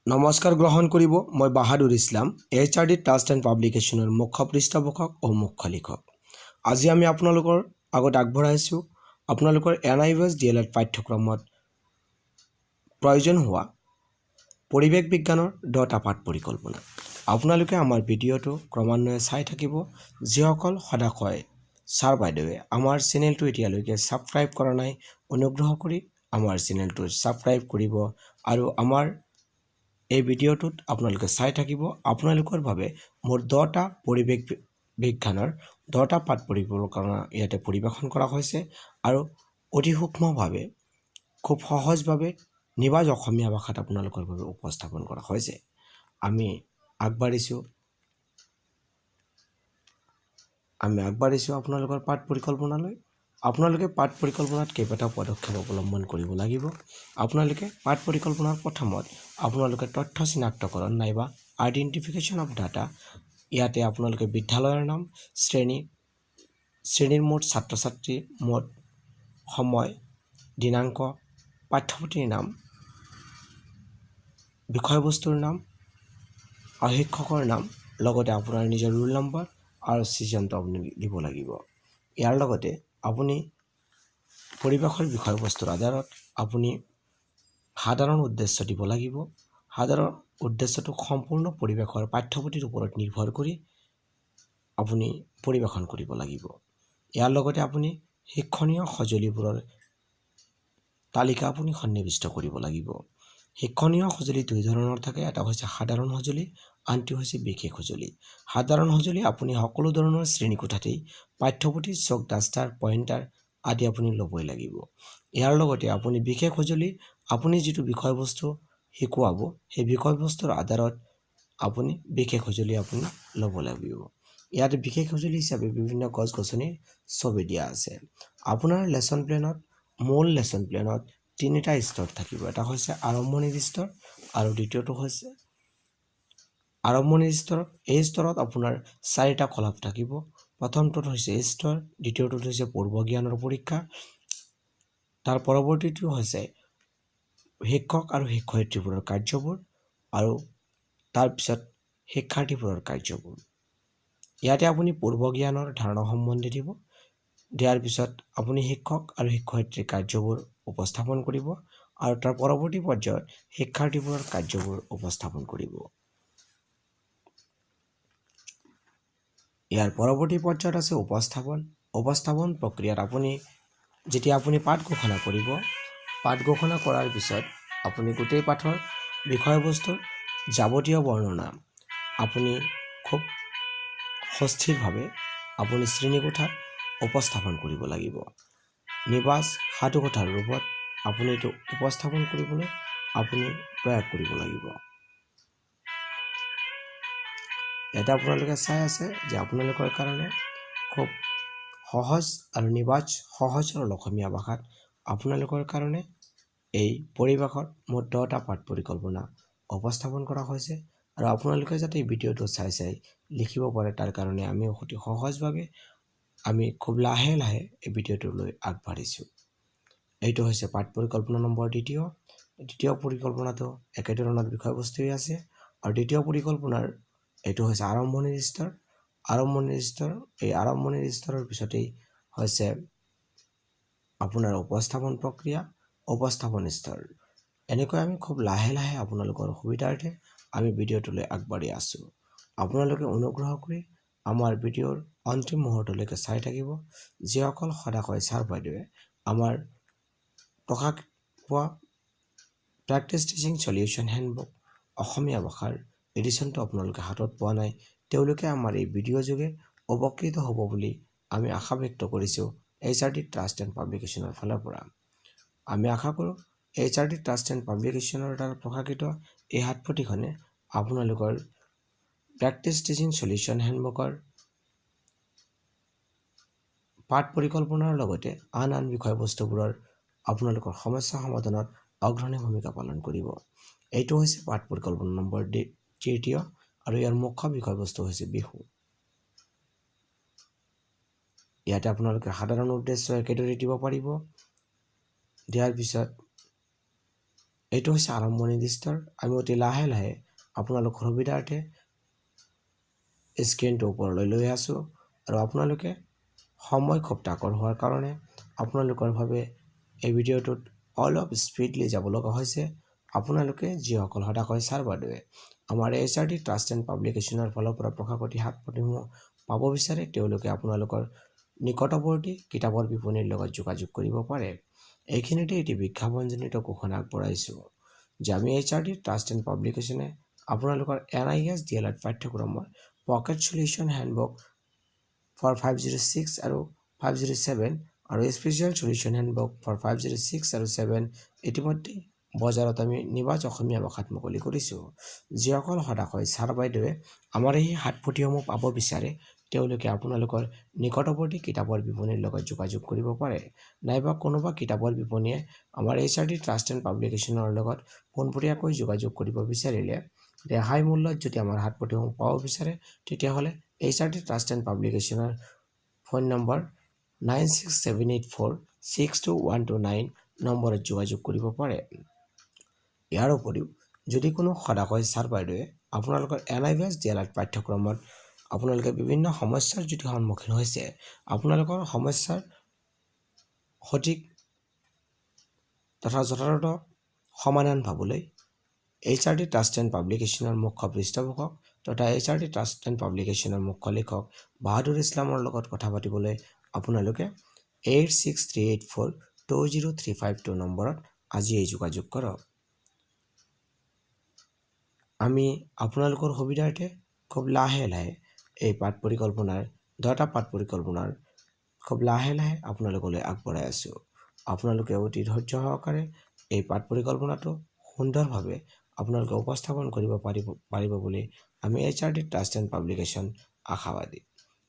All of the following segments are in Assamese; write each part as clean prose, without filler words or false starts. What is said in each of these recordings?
নমস্কাৰ গ্ৰহণ কৰিব। মই বাহাদুৰ ইছলাম, HRD ট্ৰাষ্ট এণ্ড পাব্লিকেশ্যনৰ মুখ্য পৃষ্ঠপোষক ও মুখ্য লিখক। আজি আমি আপোনালোকৰ আগত আগবঢ়াইছোঁ আপোনালোকৰ NIVS DLED পাঠ্যক্ৰমত প্ৰয়োজন হোৱা পৰিৱেশ বিজ্ঞানৰ 10টা পাঠ পৰিকল্পনা। আপোনালোকে আমাৰ ভিডিঅ'টো ক্ৰমান্বয়ে চাই থাকিব। যিসকল সদাশয় ছাৰ বাইদেৱে আমাৰ চেনেলটো এতিয়ালৈকে ছাবস্ক্ৰাইব কৰা নাই, অনুগ্ৰহ কৰি আমাৰ চেনেলটো ছাবস্ক্ৰাইব কৰিব আৰু আমাৰ এই ভিডিঅ'টোত আপোনালোকে চাই থাকিব। আপোনালোকৰ বাবে মোৰ 10টা পৰিৱেশ বিজ্ঞানৰ 10টা পাঠ পৰিকল্পনা ইয়াতে পৰিৱেশন কৰা হৈছে আৰু অতি সূক্ষ্মভাৱে খুব সহজভাৱে নিবাজ অসমীয়া ভাষাত আপোনালোকৰ বাবে উপস্থাপন কৰা হৈছে। আমি আগবাঢ়িছোঁ আপোনালোকৰ পাঠ পৰিকল্পনালৈ। আপোনালোকে পাঠ পৰিকল্পনাত কেইবাটাও পদক্ষেপ অৱলম্বন কৰিব লাগিব। আপোনালোকে পাঠ পৰিকল্পনাৰ প্ৰথমত আপোনালোকে তথ্য চিনাক্তকৰণ নাইবা আইডেণ্টিফিকেশ্যন অফ ডাটা। ইয়াতে আপোনালোকে বিদ্যালয়ৰ নাম, শ্ৰেণীৰ মুঠ ছাত্ৰ ছাত্ৰী, মুঠ সময়, দিনাংক, পাঠ্যপুথিৰ নাম, বিষয়বস্তুৰ নাম আৰু শিক্ষকৰ নাম, লগতে আপোনাৰ নিজৰ ৰোল নম্বৰ আৰু ছিজনটো আপুনি দিব লাগিব। ইয়াৰ লগতে আপুনি পৰিৱেশৰ বিষয়বস্তুৰ আধাৰত আপুনি সাধাৰণ উদ্দেশ্য দিব লাগিব। সাধাৰণ উদ্দেশ্যটো সম্পূৰ্ণ পৰিৱেশৰ পাঠ্যপুথিৰ ওপৰত নিৰ্ভৰ কৰি আপুনি পৰিৱেশন কৰিব লাগিব। ইয়াৰ লগতে আপুনি শিক্ষণীয় সঁজুলিবোৰৰ তালিকা আপুনি সন্নিৱিষ্ট কৰিব লাগিব। শিক্ষণীয় সঁজুলি দুই ধৰণৰ থাকে। এটা হৈছে সাধাৰণ সঁজুলি, আনটো হৈছে বিশেষ সঁজুলি। সাধাৰণ সঁজুলি আপুনি সকলো ধৰণৰ শ্ৰেণীকোঠাতেই পাঠ্যপুথি, চক, ডাষ্টাৰ, পইণ্টাৰ আদি আপুনি ল'বই লাগিব। ইয়াৰ লগতে আপুনি বিশেষ সঁজুলি আপুনি যিটো বিষয়বস্তু শিকোৱাব সেই বিষয়বস্তুৰ আধাৰত আপুনি বিশেষ সঁজুলি আপুনি ল'ব লাগিব। ইয়াত বিশেষ সঁজুলি হিচাপে বিভিন্ন গছ গছনিৰ ছবি দিয়া আছে। আপোনাৰ লেচন প্লেনত মূল লেচন প্লেনত 3টা স্তৰ থাকিব। এটা হৈছে আৰম্ভণিৰ স্তৰ আৰু দ্বিতীয়টো হৈছে আৰম্ভণিৰ স্তৰ। এই স্তৰত আপোনাৰ 4টা কলাম থাকিব। প্ৰথমটোত হৈছে স্তৰ, দ্বিতীয়টোত হৈছে পূৰ্ব জ্ঞানৰ পৰীক্ষা, তাৰ পৰৱৰ্তীটো হৈছে শিক্ষক আৰু শিক্ষয়িত্ৰীবোৰৰ কাৰ্যবোৰ আৰু তাৰপিছত শিক্ষাৰ্থীবোৰৰ কাৰ্যবোৰ। ইয়াতে আপুনি পূৰ্ব জ্ঞানৰ ধাৰণা সম্বন্ধে দিব। দিয়াৰ পিছত আপুনি শিক্ষক আৰু শিক্ষয়িত্ৰীৰ কাৰ্যবোৰ উপস্থাপন কৰিব আৰু তাৰ পৰৱৰ্তী পৰ্যায়ত শিক্ষাৰ্থীবোৰৰ কাৰ্যবোৰ উপস্থাপন কৰিব। ইয়াৰ পৰৱৰ্তী পৰ্যায়ত আছে উপস্থাপন। উপস্থাপন প্ৰক্ৰিয়াত যেতিয়া আপুনি পাঠ ঘোষণা কৰিব, পাঠ ঘোষণা কৰাৰ পিছত আপুনি গোটেই পাঠৰ বিষয়বস্তুৰ যাৱতীয় বৰ্ণনা আপুনি খুব সুস্থিৰভাৱে আপুনি শ্ৰেণীকোঠাত উপস্থাপন কৰিব লাগিব। নিবাজ সাধুকথাৰ ৰূপত আপুনি এইটো উপস্থাপন কৰিবলৈ আপুনি প্ৰয়াস কৰিব লাগিব। ইয়াতে আপোনালোকে চাই আছে যে আপোনালোকৰ কাৰণে খুব সহজ আৰু নিবাজ সহজ সৰল অসমীয়া ভাষাত আপোনালোকৰ কাৰণে এই পৰিৱেশৰ মুঠ 10টা পাঠ পৰিকল্পনা উপস্থাপন কৰা হৈছে আৰু আপোনালোকে যাতে এই ভিডিঅ'টো চাই লিখিব পাৰে তাৰ কাৰণে আমি অতি সহজভাৱে আমি খুব লাহে লাহে এই ভিডিঅ'টোলৈ আগবাঢ়িছোঁ। এইটো হৈছে পাঠ পৰিকল্পনা নম্বৰ দ্বিতীয় পৰিকল্পনাটো একেধৰণৰ বিষয়বস্তুৱেই আছে আৰু দ্বিতীয় পৰিকল্পনাৰ এইটো হৈছে আৰম্ভণিৰ স্তৰ। এই আৰম্ভণিৰ স্তৰৰ পিছতেই হৈছে আপোনাৰ উপস্থাপন প্ৰক্ৰিয়া, উপস্থাপন স্তৰ। এনেকৈ আমি খুব লাহে লাহে আপোনালোকৰ সুবিধাৰ্থে আমি ভিডিঅ'টোলৈ আগবাঢ়ি আছোঁ। আপোনালোকে অনুগ্ৰহ কৰি আমাৰ ভিডিঅ'ৰ অন্তিম মুহূৰ্তলৈকে চাই থাকিব। যিসকল সদাশয় ছাৰ বাইদেৱে আমাৰ প্ৰকাশ পোৱা প্ৰেক্টিছ টিচিং চলিউশ্যন হেণ্ডবুক অসমীয়া ভাষাৰ এডিশ্যনটো আপোনালোকে হাতত পোৱা নাই, তেওঁলোকে আমাৰ এই ভিডিঅ' যোগে উপকৃত হ'ব বুলি আমি আশা ব্যক্ত কৰিছোঁ HRD ট্ৰাষ্ট এণ্ড পাব্লিকেশ্যনৰ ফালৰ পৰা। আমি আশা কৰোঁ HRD ট্ৰাষ্ট এণ্ড পাব্লিকেশ্যনৰ দ্বাৰা প্ৰকাশিত এই হাতপুথিখনে আপোনালোকৰ প্ৰেক্টিছ টিচিং চলিউশ্যন হেণ্ডবুকৰ পাঠ পৰিকল্পনাৰ লগতে আন বিষয়বস্তুবোৰৰ আপোনালোকৰ সমস্যা সমাধানত অগ্ৰণী ভূমিকা পালন কৰিব। এইটো হৈছে পাঠ পৰিকল্পনা নম্বৰ 3 আৰু ইয়াৰ মুখ্য বিষয়বস্তু হৈছে বিহু। ইয়াতে আপোনালোকে সাধাৰণ উদ্দেশ্য একেদৰে দিব পাৰিব। দিয়াৰ পিছত এইটো হৈছে আৰম্ভণি দৃষ্টৰ। আমি অতি লাহে লাহে আপোনালোকৰ সুবিধাৰ্থে স্ক্ৰীনটো ওপৰলৈ লৈ আছোঁ আৰু আপোনালোকে সময় খুব তাকৰ হোৱাৰ কাৰণে আপোনালোকৰ বাবে এই ভিডিঅ'টোত অলপ স্পীডলি যাব লগা হৈছে। আপোনালোকে যিসকল সদায় ছাৰ বাইদেৱে আমাৰ HRD ট্ৰাষ্ট এণ্ড পাব্লিকেশ্যনৰ ফালৰ পৰা প্ৰকাশিত হাত পুথিসমূহ পাব বিচাৰে তেওঁলোকে আপোনালোকৰ নিকটৱৰ্তী কিতাপৰ বিপণীৰ লগত যোগাযোগ কৰিব পাৰে। এইখিনিতে এটি বিজ্ঞাপনজনিত ঘোষণা আগবঢ়াইছোঁ যে আমি HRD ট্ৰাষ্ট এণ্ড পাব্লিকেশ্যনে আপোনালোকৰ NIS DLED পাঠ্যক্ৰমৰ পকেট সলিউশ্যন হেণ্ডবুক ফৰ 506 আৰু 507 আৰু স্পেচিয়েল সলিউশ্যন হেণ্ডবুক ফৰ 506 আৰু 7 ইতিমধ্যে বজাৰত আমি নিবাজ অসমীয়া ভাষাত মুকলি কৰিছোঁ। যিসকল সদায় ছাৰ বাইদেৱে আমাৰ এই হাত পুথিসমূহ পাব বিচাৰে তেওঁলোকে আপোনালোকৰ নিকটৱৰ্তী কিতাপৰ বিপণীৰ লগত যোগাযোগ কৰিব পাৰে, নাইবা কোনোবা কিতাপৰ বিপণীয়ে আমাৰ HRD ট্ৰাষ্ট এণ্ড পাব্লিকেশ্যনৰ লগত পোনপটীয়াকৈ যোগাযোগ কৰিব বিচাৰিলে ৰেহাই মূল্যত যদি আমাৰ হাত পুথিসমূহ পাব বিচাৰে তেতিয়াহ'লে HRD ট্ৰাষ্ট এণ্ড পাব্লিকেশ্যনৰ ফোন নম্বৰ 9678462129 নম্বৰত যোগাযোগ কৰিব পাৰে। ইয়াৰ উপৰিও যদি কোনো সদায় ছাৰ বাইদেৱে আপোনালোকৰ NIS DLED পাঠ্যক্ৰমত আপোনালোকে বিভিন্ন সমস্যাৰ যদি সন্মুখীন হৈছে আপোনালোকৰ সমস্যাৰ সঠিক তথা যথাযথ সমাধান পাবলৈ HRD ট্ৰাষ্ট এণ্ড পাব্লিকেশ্যনৰ মুখ্য পৃষ্ঠপোষক তথা HRD ট্ৰাষ্ট এণ্ড পাব্লিকেশ্যনৰ মুখ্য লেখক বাহাদুৰ ইছলামৰ লগত কথা পাতিবলৈ আপোনালোকে 8638420352 নম্বৰত আজিয়েই যোগাযোগ কৰক। আমি আপোনালোকৰ সুবিধাৰ্থে খুব লাহে লাহে এই পাঠ পৰিকল্পনাৰ 10টা পাঠ পৰিকল্পনাৰ খুব লাহে লাহে আপোনালোকলৈ আগবঢ়াই আছোঁ। আপোনালোকে অতি ধৈৰ্য সহকাৰে এই পাঠ পৰিকল্পনাটো সুন্দৰভাৱে আপোনালোকে উপস্থাপন কৰিব পাৰিব বুলি আমি HRD ট্ৰাষ্ট এণ্ড পাব্লিকেশ্যন আশাবাদী।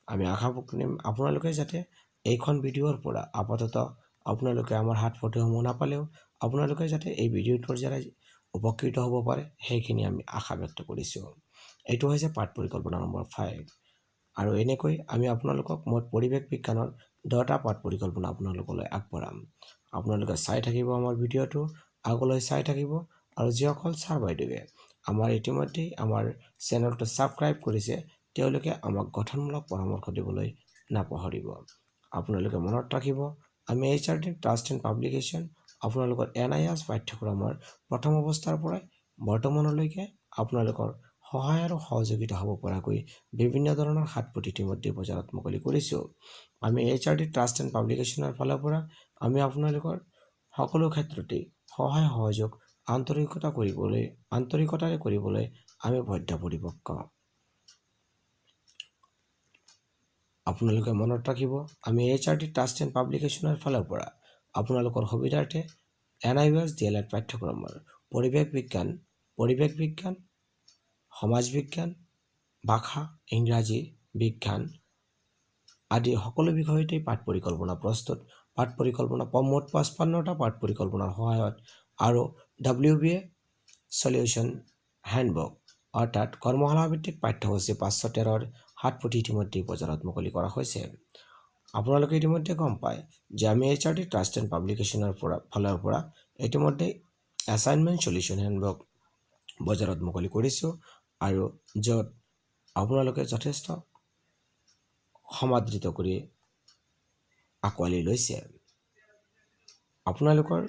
আমি আশা কৰিম আপোনালোকে যাতে এইখন ভিডিঅ'ৰ পৰা আপাততঃ আপোনালোকে আমাৰ হাত পুথিসমূহ নাপালেও আপোনালোকে যাতে এই ভিডিঅ'টোৰ দ্বাৰা উপকৃত হ'ব পাৰে সেইখিনি আমি আশা ব্যক্ত কৰিছোঁ। এইটো হৈছে পাঠ পৰিকল্পনা নম্বৰ 5 আৰু এনেকৈ আমি আপোনালোকক মুঠ পৰিৱেশ বিজ্ঞানৰ 10টা পাঠ পৰিকল্পনা আপোনালোকলৈ আগবঢ়াম। আপোনালোকে চাই থাকিব আমাৰ ভিডিঅ'টো, আগলৈ চাই থাকিব আৰু যিসকল ছাৰ বাইদেৱে আমাৰ ইতিমধ্যেই আমাৰ চেনেলটো ছাবস্ক্ৰাইব কৰিছে তেওঁলোকে আমাক গঠনমূলক পৰামৰ্শ দিবলৈ নাপাহৰিব। আপোনালোকে মনত ৰাখিব আমি HRD ট্ৰাষ্ট এণ্ড পাব্লিকেশ্যন আপোনালোকৰ NIS পাঠ্যক্ৰমৰ প্ৰথম অৱস্থাৰ পৰাই বৰ্তমানলৈকে আপোনালোকৰ সহায় আৰু সহযোগিতা হ'ব পৰাকৈ বিভিন্ন ধৰণৰ হাত পুথি ইতিমধ্যে বজাৰত মুকলি কৰিছোঁ। আমি HRD ট্ৰাষ্ট এণ্ড পাব্লিকেশ্যনৰ ফালৰ পৰা আমি আপোনালোকৰ সকলো ক্ষেত্ৰতেই সহায় সহযোগ আন্তৰিকতাৰে কৰিবলৈ আমি বদ্ধপৰিপক্ক। আপোনালোকে মনত ৰাখিব আমি HRD ট্ৰাষ্ট এণ্ড পাব্লিকেশ্যনৰ ফালৰ পৰা আপোনালোকৰ সুবিধাৰ্থে NIS DLED পাঠ্যক্ৰমৰ পৰিৱেশ বিজ্ঞান, সমাজ বিজ্ঞান, ভাষা, ইংৰাজী, বিজ্ঞান আদি সকলো বিষয়তেই পাঠ পৰিকল্পনা প্ৰস্তুত। পাঠ পৰিকল্পনা মুঠ 55টা পাঠ পৰিকল্পনাৰ সহায়ত আৰু WBA সলিউশ্যন হেণ্ডবুক অৰ্থাৎ কৰ্মশালাভিত্তিক পাঠ্যসূচী 513ৰ হাত পুথি ইতিমধ্যে বজাৰত মুকলি কৰা হৈছে। আপোনালোকে ইতিমধ্যে গম পায় যে আমি HRD ট্ৰাষ্ট এণ্ড পাব্লিকেশ্যনৰ ফালৰ পৰা ইতিমধ্যে এছাইনমেণ্ট সলিউশ্যন হেণ্ডবুক বজাৰত মুকলি কৰিছোঁ আৰু য'ত আপোনালোকে যথেষ্ট সমাদৃত কৰি আঁকোৱালি লৈছে। আপোনালোকৰ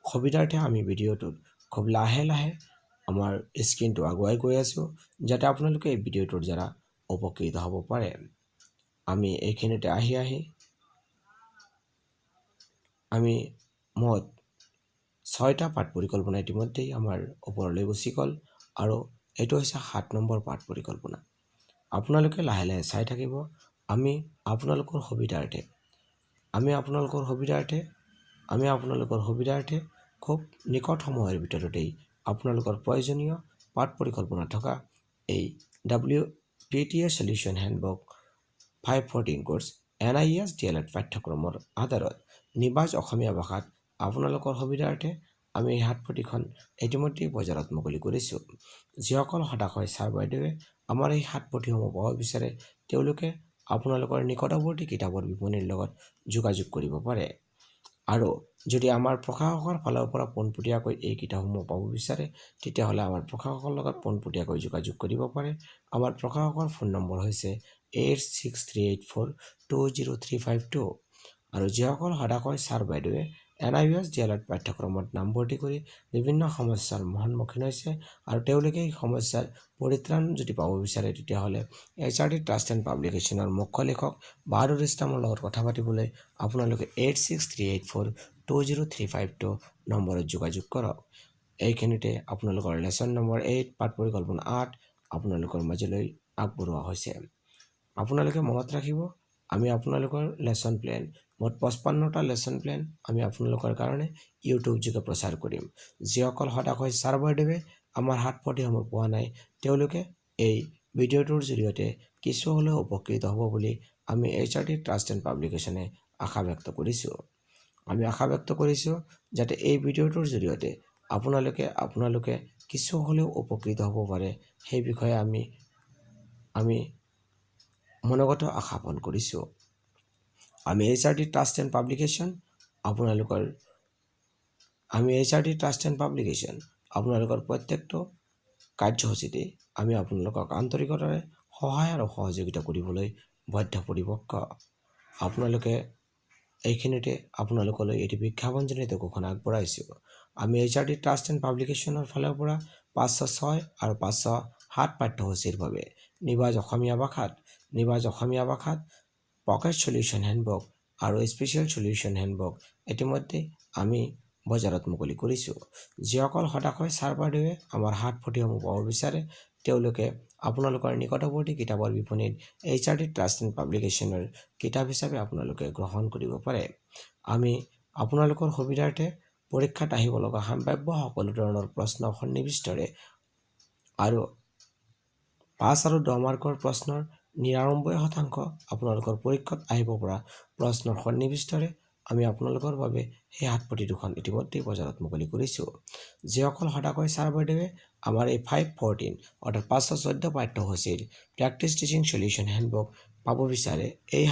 সুবিধাৰ্থে আমি ভিডিঅ'টোত খুব লাহে লাহে আমাৰ স্ক্ৰীনটো আগুৱাই গৈ আছোঁ যাতে আপোনালোকে এই ভিডিঅ'টোৰ দ্বাৰা উপকৃত হ'ব পাৰে। আমি এইখিনিতে আহি আমি মুঠ 6টা পাঠ পৰিকল্পনা ইতিমধ্যেই আমাৰ ওপৰলৈ গুচি গ'ল আৰু এইটো হৈছে 7 নম্বৰ পাঠ পৰিকল্পনা। আপোনালোকে লাহে লাহে চাই থাকিব। আমি আপোনালোকৰ সুবিধাৰ্থে খুব নিকট সময়ৰ ভিতৰতেই আপোনালোকৰ প্ৰয়োজনীয় পাঠ পৰিকল্পনা থকা এই WPTA solution handbook 514 course NIS DLED পাঠ্যক্ৰমৰ আধাৰত নিবাজ অসমীয়া ভাষাত আপোনালোকৰ সুবিধাৰ্থে আমি এই হাত পুথিখন ইতিমধ্যেই বজাৰত মুকলি কৰিছোঁ। যিসকল সদায় ছাৰ বাইদেৱে আমাৰ এই হাত পুথিসমূহ পাব বিচাৰে তেওঁলোকে আপোনালোকৰ নিকটৱৰ্তী কিতাপৰ বিপণীৰ লগত যোগাযোগ কৰিব পাৰে। আৰু যদি আমাৰ প্ৰশাসকৰ ফালৰ পৰা পোনপটীয়াকৈ এই কিতাপসমূহ পাব বিচাৰে তেতিয়াহ'লে আমাৰ প্ৰশাসকৰ লগত পোনপটীয়াকৈ যোগাযোগ কৰিব পাৰে। আমাৰ প্ৰশাসকৰ ফোন নম্বৰ হৈছে 8638420352 আৰু যিসকল সদাকৈ ছাৰ বাইদেৱে NIOS DLED পাঠ্যক্ৰমত নামভৰ্তি কৰি বিভিন্ন সমস্যাৰ সন্মুখীন হৈছে আৰু তেওঁলোকে এই সমস্যাৰ পৰিত্ৰাণ যদি পাব বিচাৰে তেতিয়াহ'লে HRD ট্ৰাষ্ট এণ্ড পাব্লিকেশ্যনৰ মুখ্য লেখক বাহাদুৰ ইছলামৰ লগত কথা পাতিবলৈ আপোনালোকে 8638420352 নম্বৰত যোগাযোগ কৰক। এইখিনিতে আপোনালোকৰ লেচন নম্বৰ 8 পাঠ পৰিকল্পনা 8 আপোনালোকৰ মাজলৈ আগবঢ়োৱা হৈছে। আপোনালোকে মনত ৰাখিব, আমি আপোনালোকৰ লেচন প্লেন মুঠ 55টা লেচন প্লেন আমি আপোনালোকৰ কাৰণে ইউটিউব যোগে প্ৰচাৰ কৰিম। যিসকল সদাকৈ ছাৰ বাইদেৱে আমাৰ হাত পঠিসমূহ পোৱা নাই তেওঁলোকে এই ভিডিঅ'টোৰ জৰিয়তে কিছু হ'লেও উপকৃত হ'ব বুলি আমি HRD ট্ৰাষ্ট এণ্ড পাব্লিকেশ্যনে আশা ব্যক্ত কৰিছোঁ। আমি আশা ব্যক্ত কৰিছোঁ যাতে এই ভিডিঅ'টোৰ জৰিয়তে আপোনালোকে কিছু হ'লেও উপকৃত হ'ব পাৰে, সেই বিষয়ে আমি মনোগত আশাপন কৰিছোঁ। আমি HRD ট্ৰাষ্ট এণ্ড পাব্লিকেশ্যন আপোনালোকৰ প্ৰত্যেকটো কাৰ্যসূচীতে আমি আপোনালোকক আন্তৰিকতাৰে সহায় আৰু সহযোগিতা কৰিবলৈ বদ্ধপৰিপক্ক। আপোনালোকে এইখিনিতে আপোনালোকলৈ এটি বিজ্ঞাপনজনিত ঘোষণা আগবঢ়াইছোঁ। আমি HRD ট্ৰাষ্ট এণ্ড পাব্লিকেশ্যনৰ ফালৰ পৰা 506 আৰু 507 পাঠ্যসূচীৰ বাবে নিবাজ অসমীয়া ভাষাত পকেট সলিউশ্যন হেণ্ডবুক আৰু স্পেচিয়েল সলিউশ্যন হেণ্ডবুক ইতিমধ্যে আমি বজাৰত মুকলি কৰিছোঁ। যিসকল সদাকৈ ছাৰ বাইদেৱে আমাৰ হাত পঠিসমূহ পাব বিচাৰে তেওঁলোকে আপোনালোকৰ নিকটৱৰ্তী কিতাপৰ বিপণীত HRD ট্ৰাষ্ট এণ্ড পাব্লিকেশ্যনৰ কিতাপ হিচাপে আপোনালোকে গ্ৰহণ কৰিব পাৰে। আমি আপোনালোকৰ সুবিধাৰ্থে পৰীক্ষাত আহিব লগা সম্ভাৱ্য সকলো ধৰণৰ প্ৰশ্ন সন্নিৱিষ্টৰে আৰু 5 আৰু 10 মাৰ্কৰ প্ৰশ্নৰ 99% আপোনালোকৰ পৰীক্ষাত আহিব পৰা প্ৰশ্নৰ সন্নিৱিষ্টৰে আমি আপোনালোকৰ বাবে সেই হাতপুথি দুখন ইতিমধ্যে বজাৰত মুকলি কৰিছোঁ। যিসকল সদাকৈ ছাৰ বাইদেৱে আমাৰ এই 514 অৰ্থাৎ 514 পাঠ্যসূচীৰ প্ৰেক্টিছ টিচিং সলিউশ্যন হেণ্ডবুক পাব বিচাৰে, এই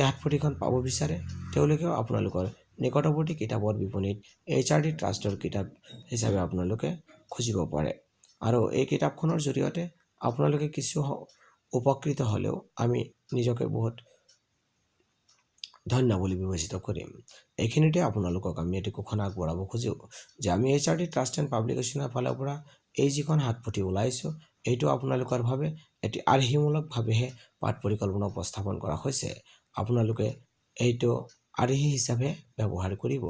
হাতপুথিখন পাব বিচাৰে তেওঁলোকেও আপোনালোকৰ নিকটৱৰ্তী কিতাপৰ বিপণীত HRD ট্ৰাষ্টৰ কিতাপ হিচাপে আপোনালোকে খুজিব পাৰে আৰু এই কিতাপখনৰ জৰিয়তে আপোনালোকে কিছু উপকৃত হ'লেও আমি নিজকে বহুত ধন্য বুলি বিবেচিত কৰিম। এইখিনিতে আপোনালোকক আমি এটি ঘোষণা আগবঢ়াব খোজোঁ যে আমি HRD ট্ৰাষ্ট এণ্ড পাব্লিকেশ্যনৰ ফালৰ পৰা এই যিখন হাতপুথি ওলাইছোঁ এইটো আপোনালোকৰ বাবে এটি আৰ্হিমূলকভাৱেহে পাঠ পৰিকল্পনা উপস্থাপন কৰা হৈছে। আপোনালোকে এইটো আৰ্হি হিচাপে ব্যৱহাৰ কৰিব।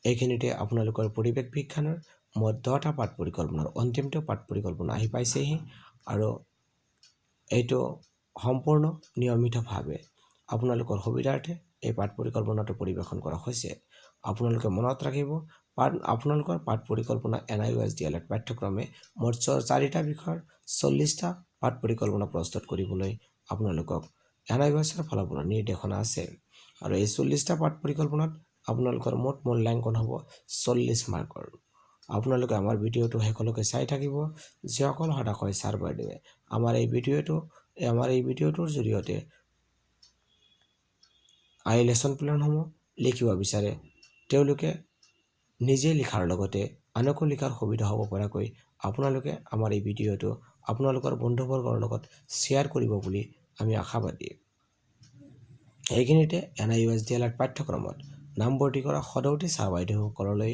এইখিনিতে আপোনালোকৰ পৰিৱেশ বিজ্ঞানৰ মুঠ 10টা পাঠ পৰিকল্পনাৰ অন্তিমটো পাঠ পৰিকল্পনা আহি পাইছেহি আৰু এইটো সম্পূৰ্ণ নিয়মিতভাৱে আপোনালোকৰ সুবিধাৰ্থে এই পাঠ পৰিকল্পনাটো পৰিৱেশন কৰা হৈছে। আপোনালোকে মনত ৰাখিব, আপোনালোকৰ পাঠ পৰিকল্পনা NIOS DLED পাঠ্যক্ৰমে মুঠ 4টা বিষয়ৰ 40টা পাঠ পৰিকল্পনা প্ৰস্তুত কৰিবলৈ আপোনালোকক NIOSৰ ফালৰ পৰা নিৰ্দেশনা আছে আৰু এই 40টা পাঠ পৰিকল্পনাত আপোনালোকৰ মুঠ মূল্যাংকন হ'ব 40 মাৰ্কৰ। আপোনালোকে আমাৰ ভিডিঅ'টো শেষলৈকে চাই থাকিব। যিসকল সদাকৈ ছাৰ বাইদেৱে আমাৰ এই ভিডিঅ'টোৰ জৰিয়তে লেচন প্লেনসমূহ লিখিব বিচাৰে তেওঁলোকে নিজে লিখাৰ লগতে আনকো লিখাৰ সুবিধা হ'ব পৰাকৈ আপোনালোকে আমাৰ এই ভিডিঅ'টো আপোনালোকৰ বন্ধুবৰ্গৰ লগত শ্বেয়াৰ কৰিব বুলি আমি আশাবাদী। এইখিনিতে NIOS DLED পাঠ্যক্ৰমত নামভৰ্তি কৰা সদৌতি ছাৰ বাইদেউসকললৈ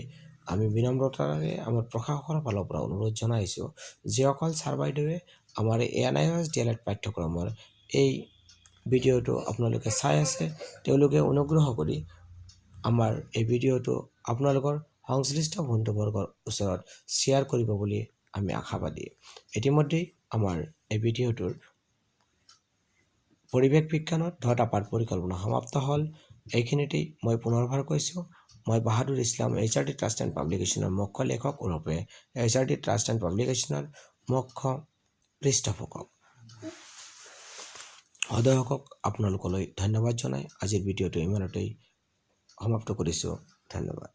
আমি বিনম্ৰতাৰে আমাৰ প্ৰশাসকৰ ফালৰ পৰা অনুৰোধ জনাইছোঁ, যিসকল ছাৰ বাইদেৱে আমাৰ এই NIOS DLED পাঠ্যক্ৰমৰ এই ভিডিঅ'টো আপোনালোকে চাই আছে তেওঁলোকে অনুগ্ৰহ কৰি আমাৰ এই ভিডিঅ'টো আপোনালোকৰ সংশ্লিষ্ট বন্ধুবৰ্গৰ ওচৰত শ্বেয়াৰ কৰিব বুলি আমি আশাবাদী। ইতিমধ্যেই আমাৰ এই ভিডিঅ'টোৰ পৰিৱেশ বিজ্ঞানত 10টা পাঠ পৰিকল্পনা সমাপ্ত হ'ল। এইখিনিতেই মই পুনৰবাৰ কৈছোঁ, মই বাহাদুৰ ইছলাম HRD ট্ৰাষ্ট এণ্ড পাব্লিকেশ্যনৰ মুখ্য লেখক ওৰফে HRD ট্ৰাষ্ট এণ্ড পাব্লিকেশ্যনৰ মুখ্য পৃষ্ঠপোষক সদস্যকক আপোনালোকলৈ ধন্যবাদ জনাই আজিৰ ভিডিঅ'টো ইমানতেই সমাপ্ত কৰিছোঁ। ধন্যবাদ।